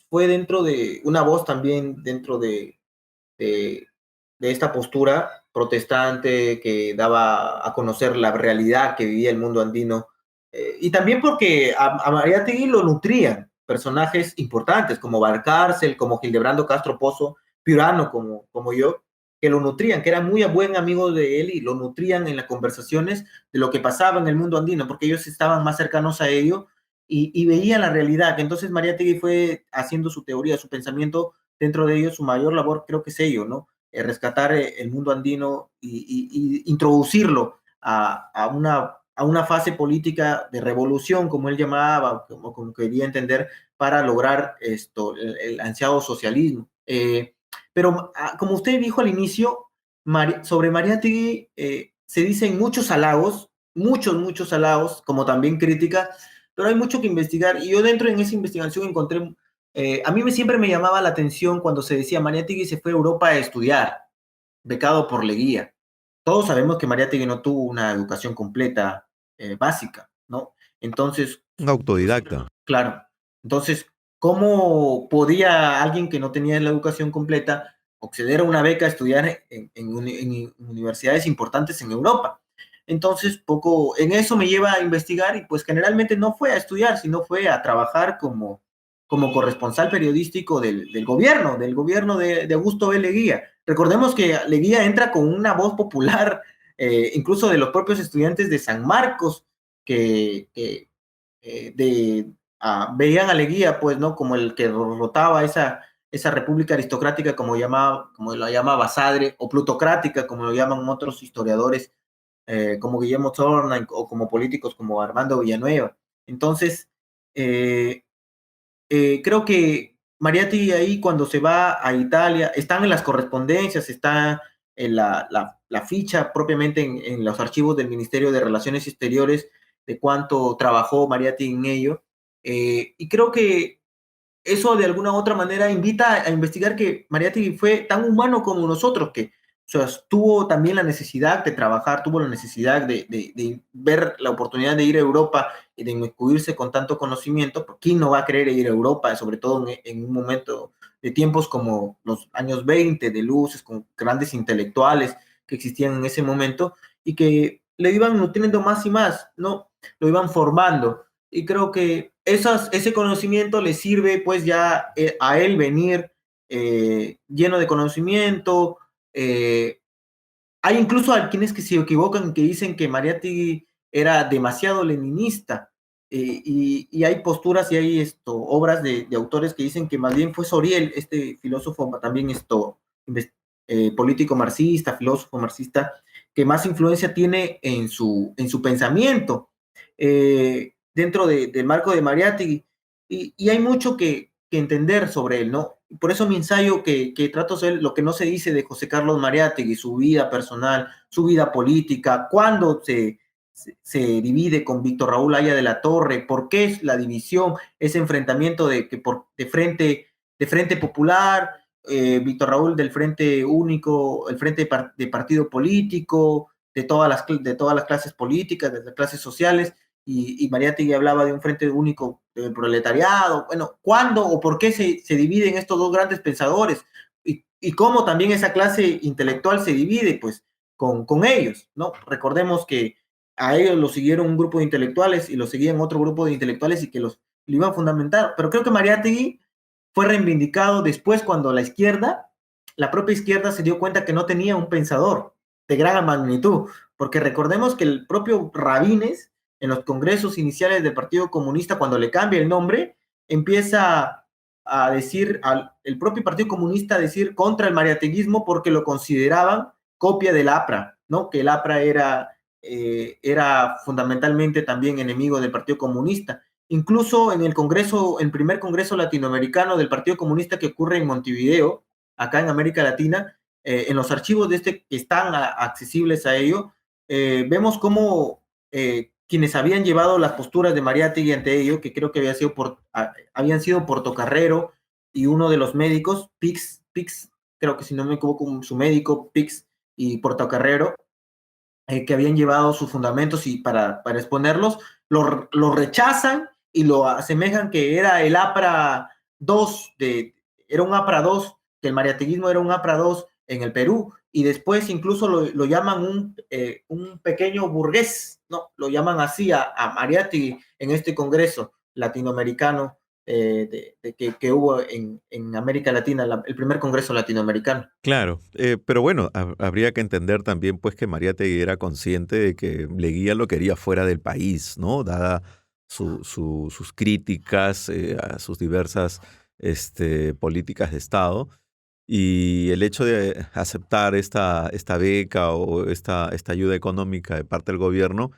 fue dentro de una voz también dentro de, de esta postura protestante que daba a conocer la realidad que vivía el mundo andino. Y también porque a Mariátegui lo nutrían personajes importantes como Valcárcel, como Hildebrando Castro Pozo, Piurano como yo, que lo nutrían, que eran muy buen amigos de él y lo nutrían en las conversaciones de lo que pasaba en el mundo andino, porque ellos estaban más cercanos a ello y veían la realidad. Entonces Mariátegui fue haciendo su teoría, su pensamiento, dentro de ellos su mayor labor creo que es ello, ¿no? Rescatar el mundo andino y introducirlo a una fase política de revolución, como él llamaba, como quería entender, para lograr el ansiado socialismo. Pero como usted dijo al inicio, sobre Mariátegui se dicen muchos halagos, muchos halagos, como también crítica, pero hay mucho que investigar. Y yo dentro en esa investigación encontré, a mí siempre me llamaba la atención cuando se decía Mariátegui se fue a Europa a estudiar, becado por Leguía. Todos sabemos que Mariátegui no tuvo una educación completa, básica, ¿no? Entonces, Un autodidacta. claro. Entonces, ¿cómo podía alguien que no tenía la educación completa acceder a una beca a estudiar en universidades importantes en Europa? Entonces, en eso me lleva a investigar y pues generalmente no fue a estudiar, sino fue a trabajar como corresponsal periodístico del gobierno de Augusto B. Leguía. Recordemos que Leguía entra con una voz popular, incluso de los propios estudiantes de San Marcos, que veían a Leguía, pues, ¿no? Como el que rotaba esa república aristocrática, como la llamaba Basadre, o plutocrática, como lo llaman otros historiadores, como Guillermo Zorna, o como políticos como Armando Villanueva. Entonces, eh, creo que Mariátegui ahí cuando se va a Italia, están en las correspondencias, está en la ficha propiamente en los archivos del Ministerio de Relaciones Exteriores de cuánto trabajó Mariátegui en ello. Y creo que eso de alguna u otra manera invita a investigar que Mariátegui fue tan humano como nosotros, que o sea, tuvo también la necesidad de trabajar, tuvo la necesidad de ver la oportunidad de ir a Europa y de inmiscuirse con tanto conocimiento, porque ¿quién no va a querer ir a Europa, sobre todo en un momento de tiempos como los años 20, de luces, con grandes intelectuales que existían en ese momento y que le iban nutriendo más y más, ¿no? lo iban formando. Y creo que ese conocimiento le sirve pues ya a él venir lleno de conocimiento. Hay incluso a quienes que se equivocan, que dicen que Mariátegui era demasiado leninista, y hay posturas y hay obras de autores que dicen que más bien fue Soriel, este filósofo también político marxista, filósofo marxista, que más influencia tiene en su pensamiento dentro del marco de Mariátegui. Y hay mucho que entender sobre él, ¿no? Por eso mi ensayo que trato de ser lo que no se dice de José Carlos Mariátegui, su vida personal, su vida política, cuándo se divide con Víctor Raúl Haya de la Torre, por qué es la división, ese enfrentamiento de frente popular, Víctor Raúl del Frente Único, el Frente de Partido Político, de todas las clases políticas, de las clases sociales, y Mariátegui hablaba de un frente único del proletariado. Bueno, ¿cuándo o por qué se dividen estos dos grandes pensadores? Y cómo también esa clase intelectual se divide, pues, con ellos, ¿no? Recordemos que a ellos los siguieron un grupo de intelectuales y los seguían otro grupo de intelectuales y que lo iban a fundamentar. Pero creo que Mariátegui fue reivindicado después cuando la propia izquierda se dio cuenta que no tenía un pensador de gran magnitud, porque recordemos que el propio Rabines, en los congresos iniciales del Partido Comunista, cuando le cambia el nombre, empieza a decir, el propio Partido Comunista a decir contra el mariateguismo porque lo consideraban copia del APRA, ¿no? Que el APRA era fundamentalmente también enemigo del Partido Comunista. Incluso en el primer congreso latinoamericano del Partido Comunista que ocurre en Montevideo, acá en América Latina, en los archivos de que están accesibles a ello, vemos cómo quienes habían llevado las posturas de Mariátegui ante ello, que creo que habían sido Portocarrero y uno de los médicos, Pix, creo que si no me equivoco, su médico, Pix y Portocarrero, que habían llevado sus fundamentos y para exponerlos, lo rechazan y lo asemejan que era el APRA 2, era un APRA 2, que el mariateguismo era un APRA 2 en el Perú, y después incluso lo llaman un pequeño burgués, ¿no? Lo llaman así a Mariátegui en este congreso latinoamericano que hubo en América Latina, el primer congreso latinoamericano. Claro, pero bueno, habría que entender también pues que Mariátegui era consciente de que Leguía lo quería fuera del país, ¿no? Dada sus críticas a sus diversas políticas de Estado. Y el hecho de aceptar esta beca o esta ayuda económica de parte del gobierno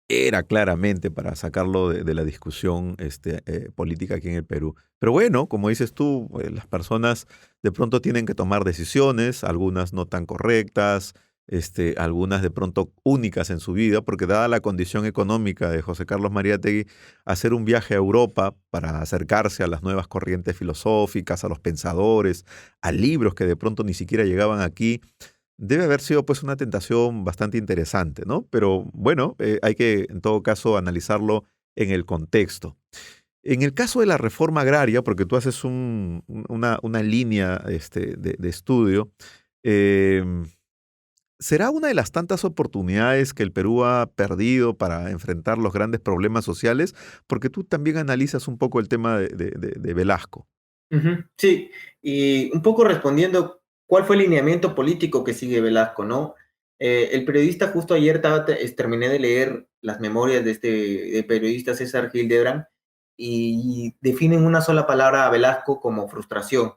era claramente para sacarlo de la discusión política aquí en el Perú. Pero bueno, como dices tú, las personas de pronto tienen que tomar decisiones, algunas no tan correctas, algunas de pronto únicas en su vida, porque dada la condición económica de José Carlos Mariátegui, hacer un viaje a Europa para acercarse a las nuevas corrientes filosóficas, a los pensadores, a libros que de pronto ni siquiera llegaban aquí, debe haber sido pues una tentación bastante interesante, ¿no? Pero bueno, hay que en todo caso analizarlo en el contexto. En el caso de la reforma agraria, porque tú haces una línea de estudio, eh, ¿será una de las tantas oportunidades que el Perú ha perdido para enfrentar los grandes problemas sociales? Porque tú también analizas un poco el tema de Velasco. Sí, y un poco respondiendo, ¿cuál fue el lineamiento político que sigue Velasco, no? El periodista justo ayer terminé de leer las memorias de de periodista César Hildebrand y definen una sola palabra a Velasco como frustración.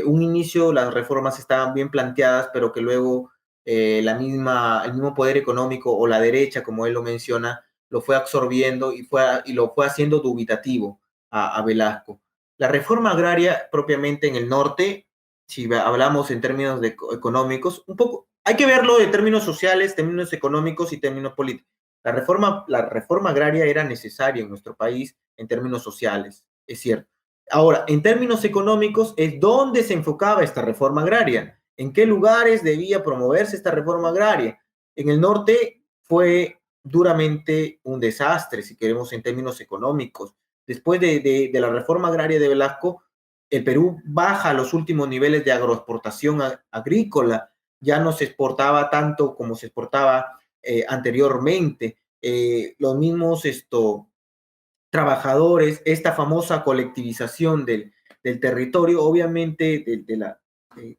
Un inicio, las reformas estaban bien planteadas, pero que luego el mismo poder económico o la derecha, como él lo menciona, lo fue absorbiendo y lo fue haciendo dubitativo a Velasco. La reforma agraria propiamente en el norte, si hablamos en términos económicos, un poco, hay que verlo en términos sociales, términos económicos y términos políticos. La reforma agraria era necesaria en nuestro país en términos sociales, es cierto. Ahora, en términos económicos, es dónde se enfocaba esta reforma agraria, en qué lugares debía promoverse esta reforma agraria. En el norte fue duramente un desastre, si queremos, en términos económicos. Después de la reforma agraria de Velasco, el Perú baja a los últimos niveles de agroexportación agrícola, ya no se exportaba tanto como se exportaba anteriormente. los mismos trabajadores, esta famosa colectivización del territorio, obviamente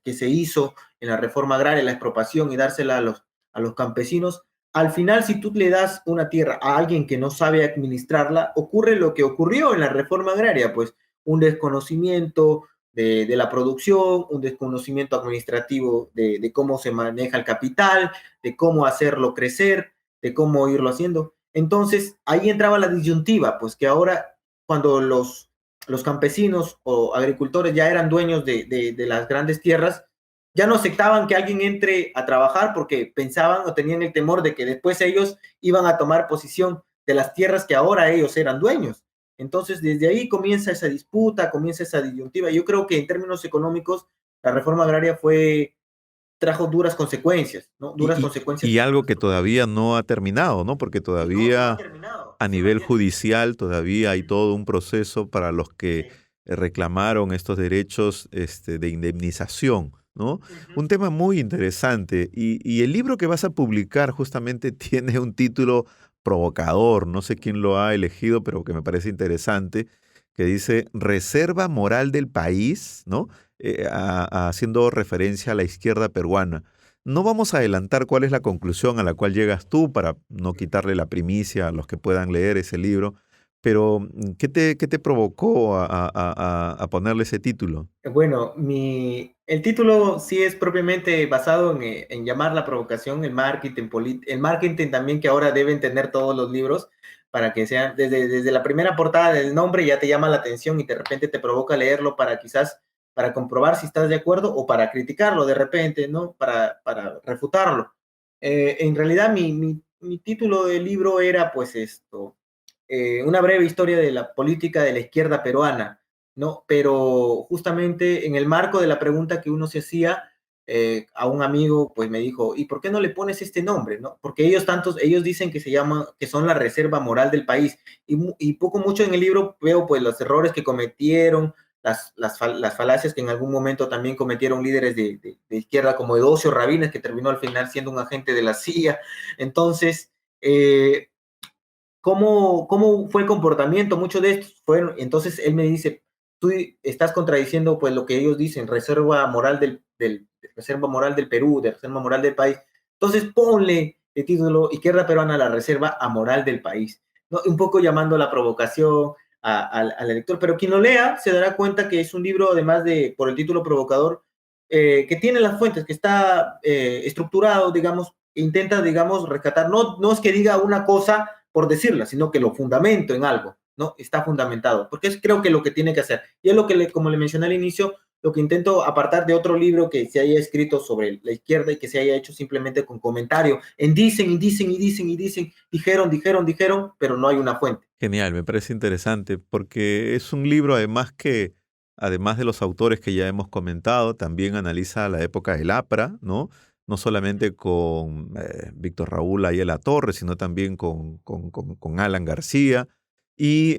que se hizo en la reforma agraria, la expropiación y dársela a los campesinos. Al final, si tú le das una tierra a alguien que no sabe administrarla, ocurre lo que ocurrió en la reforma agraria, pues un desconocimiento de la producción, un desconocimiento administrativo de cómo se maneja el capital, de cómo hacerlo crecer, de cómo irlo haciendo. Entonces, ahí entraba la disyuntiva, pues que ahora cuando los campesinos o agricultores ya eran dueños de las grandes tierras, ya no aceptaban que alguien entre a trabajar porque pensaban o tenían el temor de que después ellos iban a tomar posesión de las tierras que ahora ellos eran dueños. Entonces, desde ahí comienza esa disputa, comienza esa disyuntiva. Yo creo que en términos económicos, la reforma agraria trajo duras consecuencias, ¿no? Duras Y, consecuencias y para algo que nuestro país. todavía no ha terminado, ¿no? Porque Y no ha todavía terminado, a sí, nivel Matías. judicial todavía hay todo un proceso para los que Sí. reclamaron estos derechos de indemnización, ¿no? Ujú. Un tema muy interesante. Y el libro que vas a publicar justamente tiene un título provocador, no sé quién lo ha elegido, pero que me parece interesante, que dice Reserva Moral del País, ¿no? Haciendo referencia a la izquierda peruana. No vamos a adelantar cuál es la conclusión a la cual llegas tú para no quitarle la primicia a los que puedan leer ese libro, pero qué te provocó a ponerle ese título? Bueno, el título sí es propiamente basado en llamar la provocación, el marketing también que ahora deben tener todos los libros para que sean, desde la primera portada del nombre ya te llama la atención y de repente te provoca leerlo para quizás, para comprobar si estás de acuerdo o para criticarlo de repente, ¿no? Para refutarlo. En realidad mi título del libro era pues una breve historia de la política de la izquierda peruana, ¿no? Pero justamente en el marco de la pregunta que uno se hacía, a un amigo pues me dijo, ¿y por qué no le pones este nombre, no? Porque ellos dicen que se llama, que son la reserva moral del país, y poco mucho en el libro veo pues los errores que cometieron, las falacias que en algún momento también cometieron líderes de izquierda como Edocio Rabines, que terminó al final siendo un agente de la CIA. Entonces, cómo fue el comportamiento, muchos de estos fueron, entonces él me dice, tú estás contradiciendo pues lo que ellos dicen, reserva moral del Perú, de reserva moral del país, entonces ponle el título Izquierda Peruana, la reserva amoral del país, ¿no? Un poco llamando a la provocación al lector, pero quien lo lea se dará cuenta que es un libro, además de por el título provocador, que tiene las fuentes, que está estructurado, digamos, intenta, digamos, rescatar, no es que diga una cosa por decirla, sino que lo fundamento en algo, ¿no? Está fundamentado, porque es creo que lo que tiene que hacer. Y es lo que, como le mencioné al inicio, lo que intento apartar de otro libro que se haya escrito sobre la izquierda y que se haya hecho simplemente con comentario, en dicen y dicen y dicen y dicen, dijeron, pero no hay una fuente. Genial, me parece interesante porque es un libro además que, además de los autores que ya hemos comentado, también analiza la época del APRA, ¿no? No solamente con Víctor Raúl Ayala Torres, sino también con Alan García. Y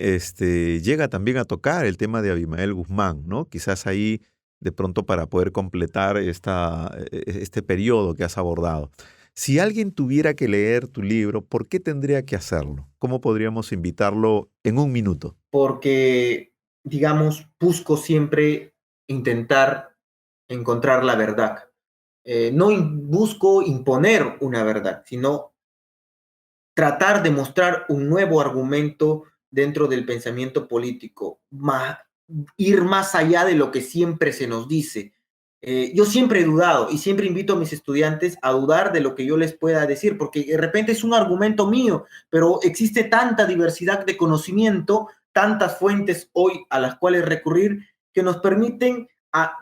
llega también a tocar el tema de Abimael Guzmán, ¿no? Quizás ahí de pronto para poder completar este periodo que has abordado. Si alguien tuviera que leer tu libro, ¿por qué tendría que hacerlo? ¿Cómo podríamos invitarlo en un minuto? Porque, digamos, busco siempre intentar encontrar la verdad. No busco imponer una verdad, sino tratar de mostrar un nuevo argumento dentro del pensamiento político, ir más allá de lo que siempre se nos dice. Yo siempre he dudado y siempre invito a mis estudiantes a dudar de lo que yo les pueda decir, porque de repente es un argumento mío, pero existe tanta diversidad de conocimiento, tantas fuentes hoy a las cuales recurrir, que nos permiten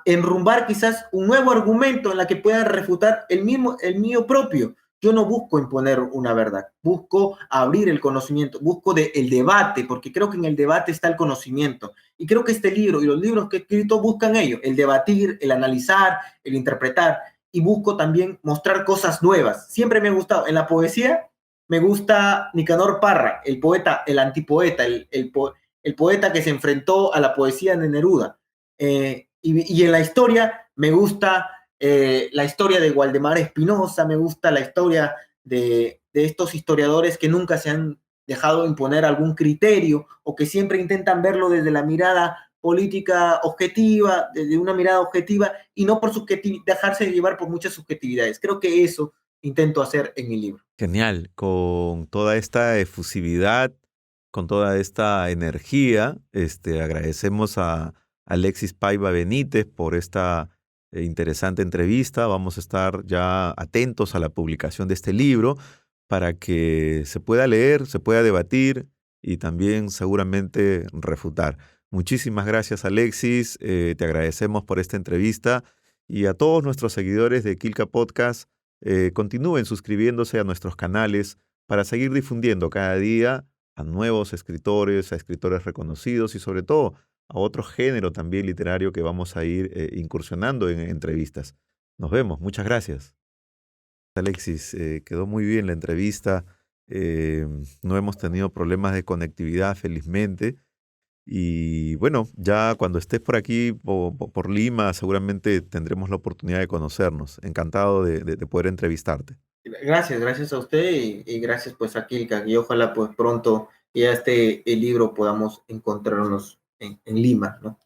enrumbar quizás un nuevo argumento en la que puedan refutar el mío propio. Yo no busco imponer una verdad, busco abrir el conocimiento, busco el debate, porque creo que en el debate está el conocimiento. Y creo que este libro y los libros que he escrito buscan ello, el debatir, el analizar, el interpretar. Y busco también mostrar cosas nuevas. Siempre me ha gustado, en la poesía, me gusta Nicanor Parra, el poeta, el antipoeta, el poeta que se enfrentó a la poesía de Neruda. Y en la historia me gusta la historia de Waldemar Espinosa, me gusta la historia de estos historiadores que nunca se han dejado imponer algún criterio o que siempre intentan verlo desde la mirada política objetiva, desde una mirada objetiva y no por dejarse llevar por muchas subjetividades. Creo que eso intento hacer en mi libro. Genial, con toda esta efusividad, con toda esta energía, agradecemos a Alexis Paiva Benítez por esta interesante entrevista. Vamos a estar ya atentos a la publicación de este libro para que se pueda leer, se pueda debatir y también seguramente refutar. Muchísimas gracias, Alexis. Te agradecemos por esta entrevista y a todos nuestros seguidores de Quilca Podcast. Continúen suscribiéndose a nuestros canales para seguir difundiendo cada día a nuevos escritores, a escritores reconocidos y sobre todo a otro género también literario que vamos a ir incursionando en entrevistas. Nos vemos, muchas gracias. Alexis, quedó muy bien la entrevista. eh, no hemos tenido problemas de conectividad, felizmente. Y bueno, ya cuando estés por aquí, por Lima, seguramente tendremos la oportunidad de conocernos. Encantado de poder entrevistarte. Gracias a usted y gracias pues a Kilka y ojalá pues pronto ya el libro podamos encontrarnos en Lima, ¿no?